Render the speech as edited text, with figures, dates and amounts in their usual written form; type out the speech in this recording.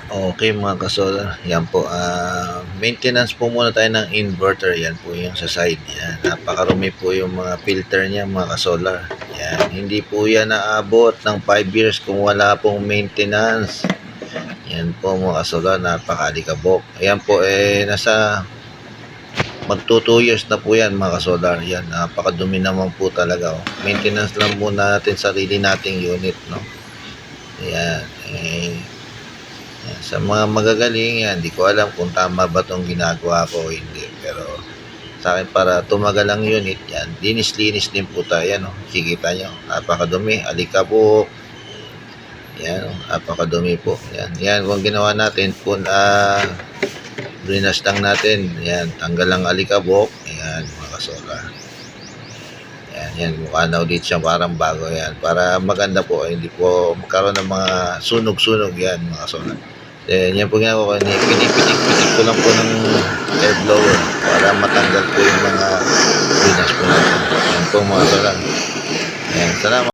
Okay mga kasolar, yan po, maintenance po muna tayo ng inverter, yan po yung sa side, yan, napakarumi po yung mga filter niya mga kasolar, yan, hindi po yan naabot ng 5 years kung wala pong maintenance, yan po mga kasolar, napakalikabok, yan po nasa magto 2 years na po yan mga kasolar, yan, napakadumi naman po talaga, maintenance lang muna natin sarili nating unit, no, yan, sa mga magagaling yan, hindi ko alam kung tama ba itong ginagawa ko o hindi. Pero sa akin, para tumagal ang unit, yan, linis-linis din po tayo. Yan, kikita nyo, napakadumi, alikabok. Yan, napakadumi po. Yan, kung ginawa natin, brinas lang natin. Yan, tanggal ang alikabok. Yan, mga kasola. Yan, mukha na ulit siya parang bago yan. Para maganda po, hindi po magkaroon ng mga sunog-sunog yan, mga kasola. Yan po ginagawa ko, pinipitik-pitik ko lang po ng air blower para matanggal po yung mga pinas po natin. Yan po mga kasola. Yan, salamat.